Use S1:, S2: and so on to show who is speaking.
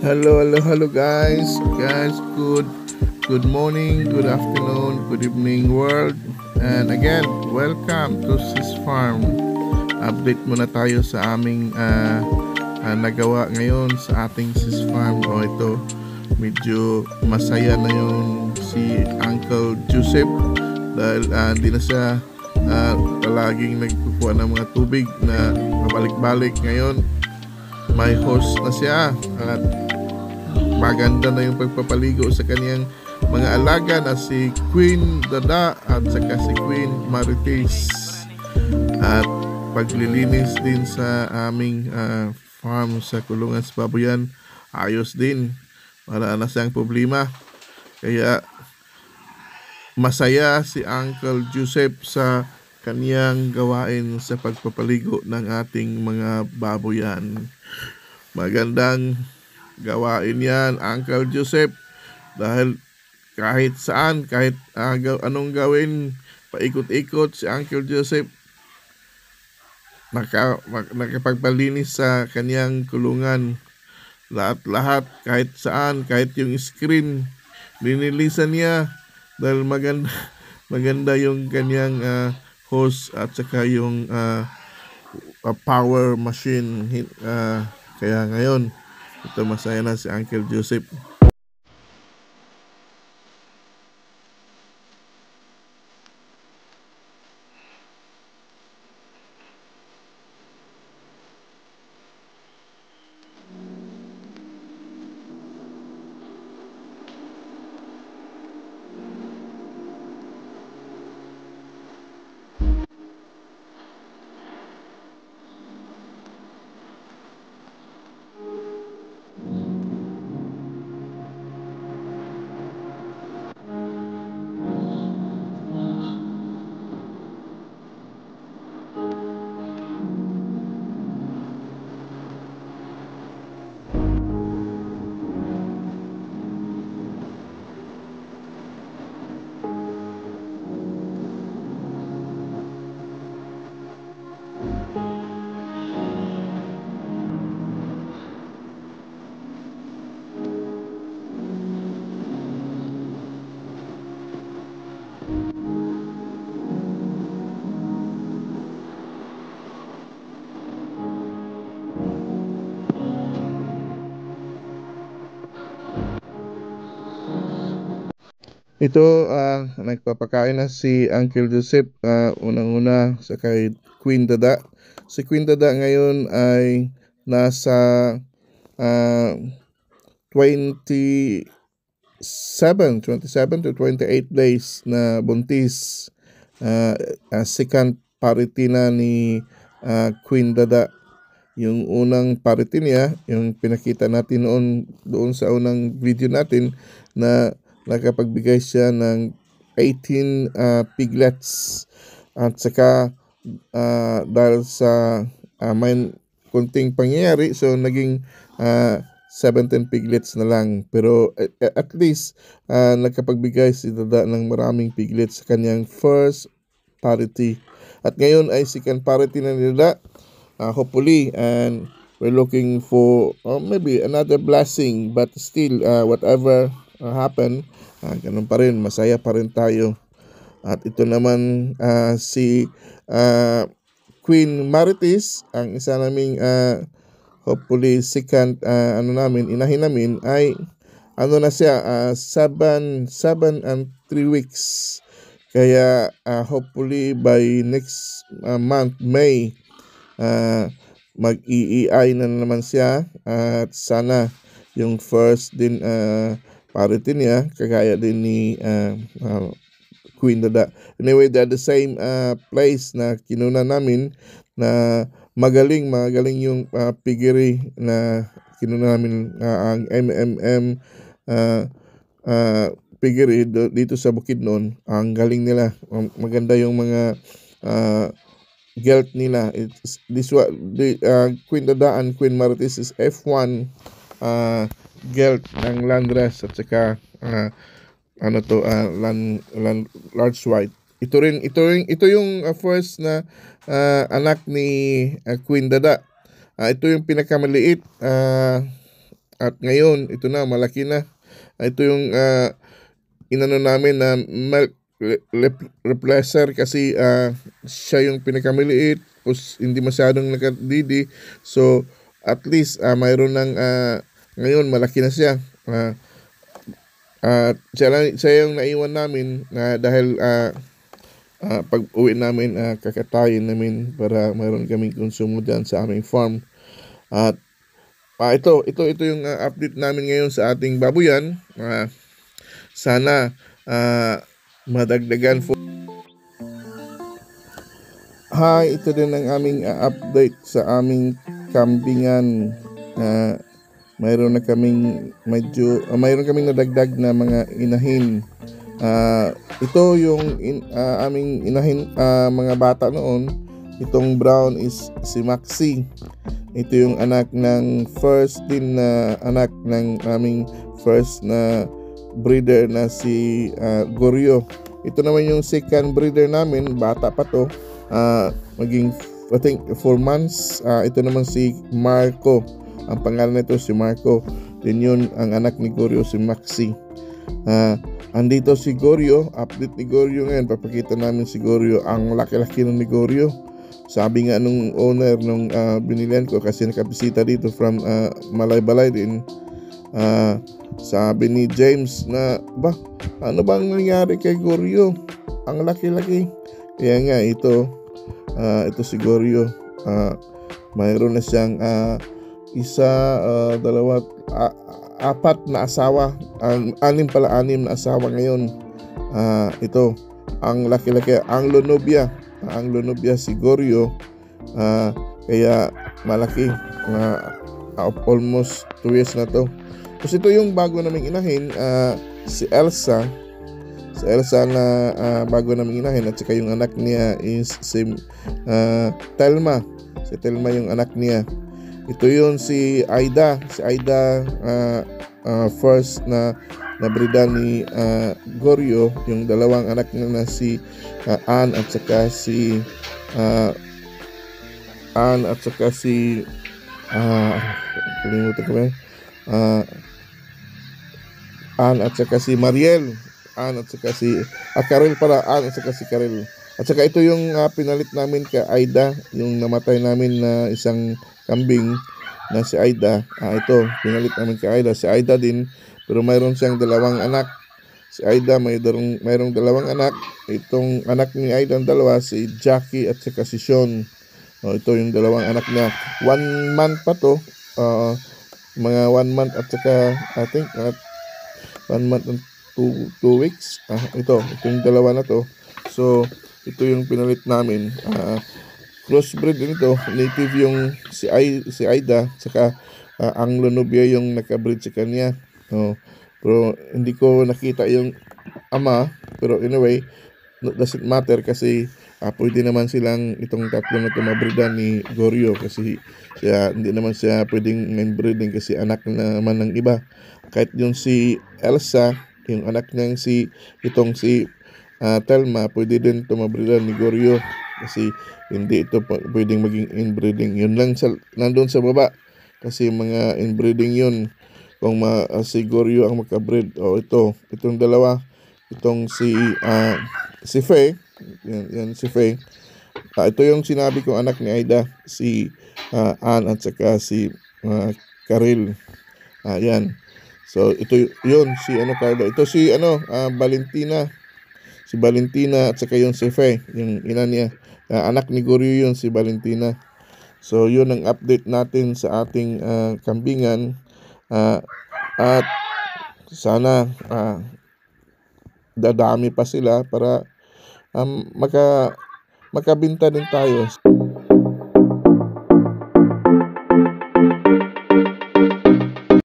S1: Hello guys, good morning, good afternoon, good evening world. And again, welcome to Sis Farm. Update muna tayo sa aming nagawa ngayon sa ating Sis Farm. Ito, medyo masaya na yung si Uncle Joseph dahil hindi na siya palaging nagkukuha ng mga tubig na pabalik-balik. Ngayon may host na siya at maganda na yung pagpapaligo sa kaniyang mga alaga na si Queen Dada at saka si Queen Marites, at paglilinis din sa aming farm sa kulungan sa baboyan, ayos din, wala na siyang problema. Kaya masaya si Uncle Joseph sa kaniyang gawain sa pagpapaligo ng ating mga baboyan. Magandang gawain yan, Uncle Joseph, dahil kahit saan, kahit anong gawin, paikot-ikot si Uncle Joseph nakapagpalinis sa kanyang kulungan. Lahat, kahit saan, kahit yung screen, linilisan niya dahil maganda yung kanyang hose at saka yung power machine. Kaya ngayon, ito masaya na si Uncle Joseph. Ito, nagpapakain na si Uncle Joseph, unang-una sa kay Queen Dada. Si Queen Dada ngayon ay nasa 27 to 28 days na buntis. Second parity na ni Queen Dada. Yung unang parity niya, yung pinakita natin doon sa unang video natin, na nakapagbigay siya ng 18 piglets, at saka dahil sa may kunting pangyayari, so naging 17 piglets na lang. Pero at least nakapagbigay si Dada ng maraming piglets sa kanyang first parity. At ngayon ay second parity na ni Dada. Hopefully, and we're looking for maybe another blessing, but still whatever happen, ganun pa rin, masaya pa rin tayo. At ito naman si Queen Marites, ang isa naming hopefully second inahin namin, ay na siya, 7 and 3 weeks. Kaya hopefully by next month, May, mag-EEI na naman siya, at sana yung first din parity niya kagaya din ni Queen Dada. Anyway, they're the same place na kinuna namin, na magaling yung piggery na kinuna namin, ang MMM piggery dito sa Bukidnon. Ang galing nila, maganda yung mga gelt nila. Queen Dada and Queen Marites is F1 gelt ng Landrace, at saka large white. Ito yung first na anak ni Queen Dada. Ito yung pinakamaliit. At ngayon, ito na, malaki na. Ito yung inano namin na milk replacer kasi siya yung pinakamaliit, tapos hindi masyadong nakadidi. So, at least mayroon ng ngayon malaki na siya. Siya yung naiwan namin dahil pag uwi namin kakatayin namin para mayroon kaming konsumo dyan sa aming farm. At ito yung update namin ngayon sa ating babuyan. Sana madagdagan. Hi, ito din ang aming update sa aming kambingan. Mayroon kaming nadagdag na mga inahin. Ito yung aming inahin, mga bata noon. Itong brown is si Maxi. Ito yung anak ng first din na anak ng aming first na breeder na si Goryo. Ito naman yung second breeder namin, bata pa to. Maging I think 4 months. Ito naman si Marco. Ang pangalan nito si Marco. Then yun ang anak ni Goryo, si Maxi. Andito si Goryo, update ni Goryo ngayon. Papakita namin si Goryo. Ang laki-laki ng ni Goryo. Sabi nga nung owner nung binilihan ko kasi nakabisita dito from Malaybalay din. Sabi ni James na, ano bang nangyari kay Goryo? Ang laki-laki. Kaya nga ito si Goryo. Mayroon na siyang dalawa, apat na asawa. Anim na asawa ngayon. Ito, ang laki-laki, ang Lonobia si Goryo. Kaya malaki. Almost 2 years na to. Tapos ito yung bago naming inahin, si Elsa. Si Elsa na bago naming inahin, at saka yung anak niya is si Telma. Si Telma yung anak niya. Ito yun si Aida. Si Aida first na nabridan ni Goryo. Yung dalawang anak niya na si Ann at saka si kalimutan ko ba? Ann at saka si Mariel. Ann at saka si Karel pala. Ann at saka si Karel. At saka ito yung pinalit namin kay Aida, yung namatay namin na isang kambing na si Aida. Ito, pinalit namin kay Aida. Si Aida din, pero mayroon siyang dalawang anak. Si Aida mayroong dalawang anak. Itong anak ni Aida ang dalawa, si Jackie at saka si Sean. Ito yung dalawang anak niya. 1 month pa to. Mga 1 month at saka I think 1 month and 2 weeks. Ito yung dalawa na to. So ito yung pinalit namin. Crossbreed din ito. Native yung si Aida, saka ang Lonobia yung nakabreed sa kanya. Pero hindi ko nakita yung ama. Pero anyway, doesn't matter kasi pwede naman silang itong tatlo na tumabreedan ni Goryo kasi hindi naman siya pwedeng breeding kasi anak naman ng iba. Kahit yung si Elsa, yung anak niyang si Telma, pwede din tumabreedan ni Goryo kasi hindi ito pwedeng maging inbreeding. Yun lang nandun sa baba kasi mga inbreeding yun kung si Goryo ang makabreed. Itong dalawa, itong si Faye, yan si Faye. Ito yung sinabi kong anak ni Aida, si Ann at saka si Karel. Yan. So ito yun si Carlo. Ito si Valentina. Si Valentina at saka yung si Faye, yung ina niya. Anak ni Goryo yun, si Valentina. So yun ang update natin sa ating kambingan. At sana dadami pa sila para makabinta din tayo.